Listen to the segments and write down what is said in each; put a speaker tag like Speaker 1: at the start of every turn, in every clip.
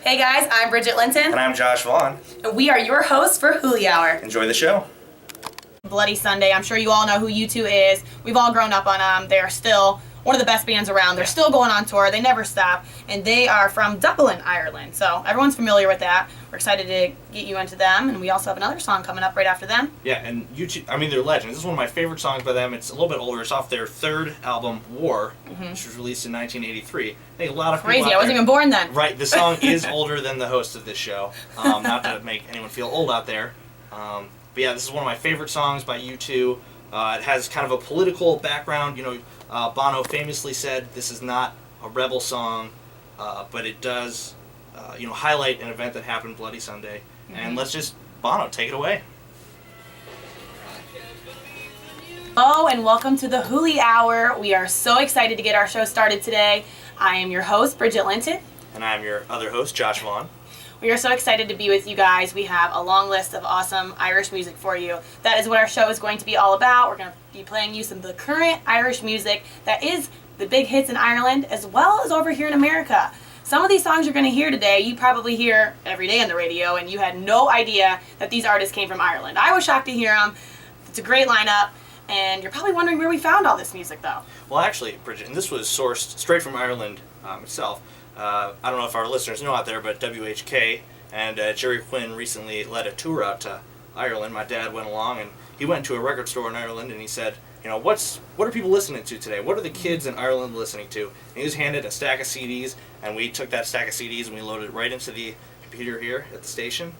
Speaker 1: Hey guys, I'm Bridget Linton.
Speaker 2: And I'm Josh Vaughan.
Speaker 1: And we are your hosts for Hooley Hour.
Speaker 2: Enjoy the show.
Speaker 1: Bloody Sunday. I'm sure you all know who U2 is. We've all grown up on them. They are still one of the best bands around. They're still going on tour. They never stop. And they are from Dublin, Ireland. So everyone's familiar with that. We're excited to get you into them. And we also have another song coming up right after them.
Speaker 2: Yeah, and U2, I mean, they're legends. This is one of my favorite songs by them. It's a little bit older. It's off their third album, War, which was released in 1983. I think a lot of
Speaker 1: Crazy.
Speaker 2: people
Speaker 1: I wasn't even born then.
Speaker 2: Right, the song is older than the host of this show. Not to make anyone feel old out there. But yeah, this is one of my favorite songs by U2. It has kind of a political background. You know, Bono famously said this is not a rebel song, but it does, highlight an event that happened Bloody Sunday. And let's just, Bono, take it away.
Speaker 1: Hello and welcome to the Hooley Hour. We are so excited to get our show started today. I am your host, Bridget Linton.
Speaker 2: And I'm your other host, Josh Vaughan.
Speaker 1: We are so excited to be with you guys. We have a long list of awesome Irish music for you. That is what our show is going to be all about. We're going to be playing you some of the current Irish music that is the big hits in Ireland as well as over here in America. Some of these songs you're going to hear today, you probably hear every day on the radio, and you had no idea that these artists came from Ireland. I was shocked to hear them. It's a great lineup, and you're probably wondering where we found all this music, though.
Speaker 2: Well, actually, Bridget, and this was sourced straight from Ireland itself. I don't know if our listeners know out there, but WHK and Jerry Quinn recently led a tour out to Ireland. My dad went along, and he went to a record store in Ireland, and he said, what are people listening to today? What are the kids in Ireland listening to? And he was handed a stack of CDs, and we took that stack of CDs and we loaded it right into the computer here at the station,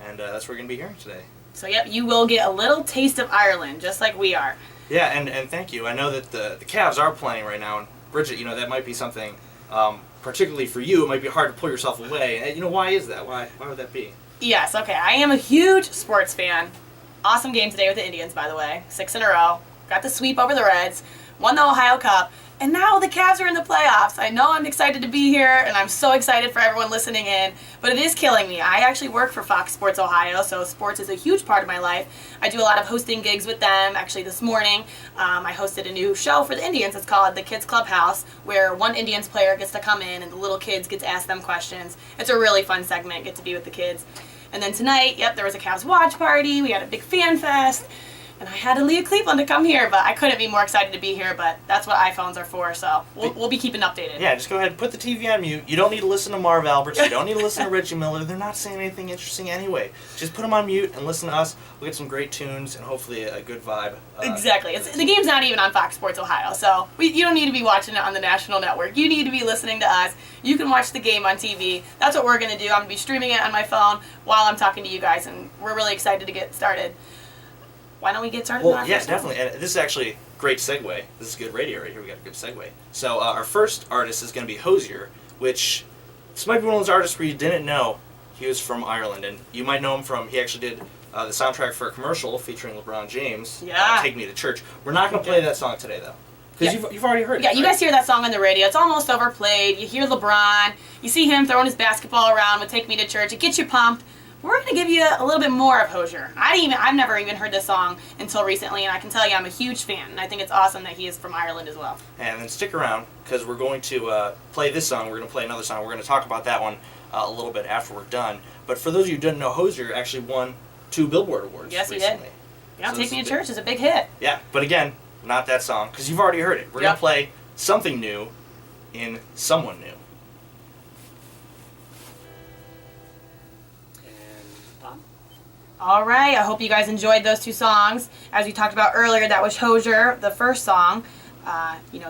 Speaker 2: and that's what we're going to be hearing today.
Speaker 1: So, yep, you will get a little taste of Ireland, just like we are.
Speaker 2: Yeah, and thank you. I know that the Cavs are playing right now, and Bridget, that might be something, particularly for you, it might be hard to pull yourself away. Why is that? Why would that be?
Speaker 1: Yes, okay, I am a huge sports fan. Awesome game today with the Indians, by the way. 6 in a row. Got the sweep over the Reds. Won the Ohio Cup. And now the Cavs are in the playoffs. I know I'm excited to be here, and I'm so excited for everyone listening in, but it is killing me. I actually work for Fox Sports Ohio, so sports is a huge part of my life. I do a lot of hosting gigs with them. Actually, this morning, I hosted a new show for the Indians. It's called The Kids Clubhouse, where one Indians player gets to come in, and the little kids get to ask them questions. It's a really fun segment, get to be with the kids. And then tonight, there was a Cavs watch party. We had a big fan fest. And I had to leave Cleveland to come here, but I couldn't be more excited to be here, but that's what iPhones are for, so we'll be keeping updated.
Speaker 2: Yeah, just go ahead and put the TV on mute. You don't need to listen to Marv Alberts. You don't need to listen to Reggie Miller. They're not saying anything interesting anyway. Just put them on mute and listen to us. We'll get some great tunes and hopefully a good vibe.
Speaker 1: Exactly. The game's not even on Fox Sports Ohio, so you don't need to be watching it on the national network. You need to be listening to us. You can watch the game on TV. That's what we're going to do. I'm going to be streaming it on my phone while I'm talking to you guys, and we're really excited to get started. Why don't we get started?
Speaker 2: Well, yeah, definitely. And this is actually a great segue. This is good radio right here. We got a good segue. So our first artist is going to be Hozier, which this might be one of those artists where you didn't know he was from Ireland. And you might know him from, he actually did the soundtrack for a commercial featuring LeBron James, Take Me to Church. We're not going to play that song today, though. Because you've already heard it.
Speaker 1: Yeah,
Speaker 2: right?
Speaker 1: You guys hear that song on the radio. It's almost overplayed. You hear LeBron. You see him throwing his basketball around with Take Me to Church. It gets you pumped. We're going to give you a little bit more of Hozier. I've never even heard this song until recently, and I can tell you I'm a huge fan, and I think it's awesome that he is from Ireland as well.
Speaker 2: And then stick around, because we're going to play this song, we're going to play another song, we're going to talk about that one a little bit after we're done. But for those of you who didn't know, Hozier actually won 2 Billboard Awards recently.
Speaker 1: Yes, he did. Yeah, so Take Me to Church is a big hit.
Speaker 2: Yeah, but again, not that song, because you've already heard it. We're going to play something new in Someone New.
Speaker 1: All right, I hope you guys enjoyed those 2 songs. As we talked about earlier, that was Hozier, the first song.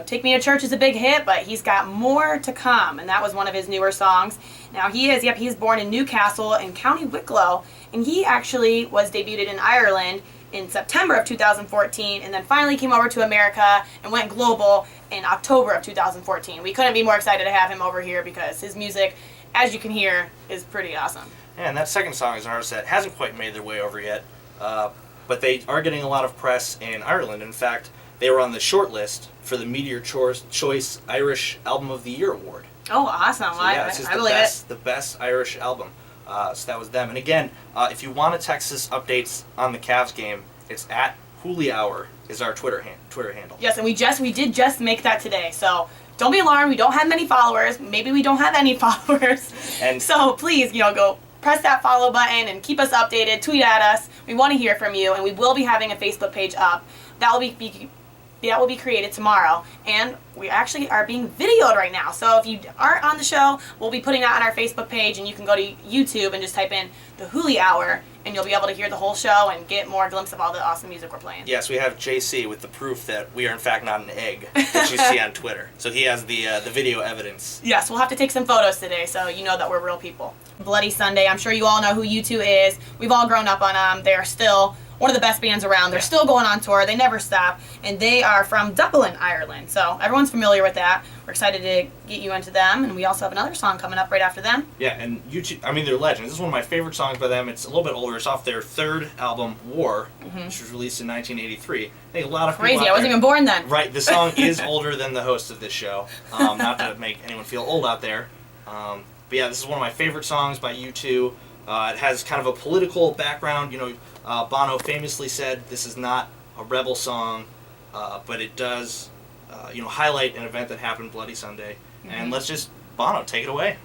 Speaker 1: Take Me to Church is a big hit, but he's got more to come, and that was one of his newer songs. Now, he is born in Newcastle in County Wicklow, and he actually was debuted in Ireland in September of 2014, and then finally came over to America and went global in October of 2014. We couldn't be more excited to have him over here because his music, as you can hear, is pretty awesome.
Speaker 2: Yeah, and that second song is an artist that hasn't quite made their way over yet, but they are getting a lot of press in Ireland. In fact, they were on the short list for the Meteor Choice Irish Album of the Year Award.
Speaker 1: Oh, awesome.
Speaker 2: So, yeah, it's just
Speaker 1: I believe it.
Speaker 2: The best Irish album. So that was them. And again, if you want to text us updates on the Cavs game, it's at Hooley Hour is our Twitter handle.
Speaker 1: Yes, and we did just make that today, so don't be alarmed. We don't have many followers. Maybe we don't have any followers.
Speaker 2: And
Speaker 1: so please, go press that follow button and keep us updated. Tweet at us. We want to hear from you, and we will be having a Facebook page up. That will be created tomorrow, and we actually are being videoed right now. So if you aren't on the show, we'll be putting that on our Facebook page, and you can go to YouTube and just type in the Hooley Hour, and you'll be able to hear the whole show and get more glimpse of all the awesome music we're playing.
Speaker 2: yes, we have JC with the proof that we are in fact not an egg that you see on Twitter. So he has the video evidence.
Speaker 1: Yes, we'll have to take some photos today, so you know that we're real people. Bloody Sunday, I'm sure you all know who U2 is. We've all grown up on them. They are still one of the best bands around. They're still going on tour. They never stop. And they are from Dublin, Ireland. So everyone's familiar with that. We're excited to get you into them. And we also have another song coming up right after them.
Speaker 2: Yeah, and they're legends. This is one of my favorite songs by them. It's a little bit older. It's off their third album, War, which was released in 1983. I think a lot of people
Speaker 1: Crazy, I wasn't even born then.
Speaker 2: Right, the song is older than the host of this show. Not to make anyone feel old out there. But yeah, this is one of my favorite songs by U2. It has kind of a political background. Bono famously said this is not a rebel song, but it does, highlight an event that happened Bloody Sunday. And let's just, Bono, take it away.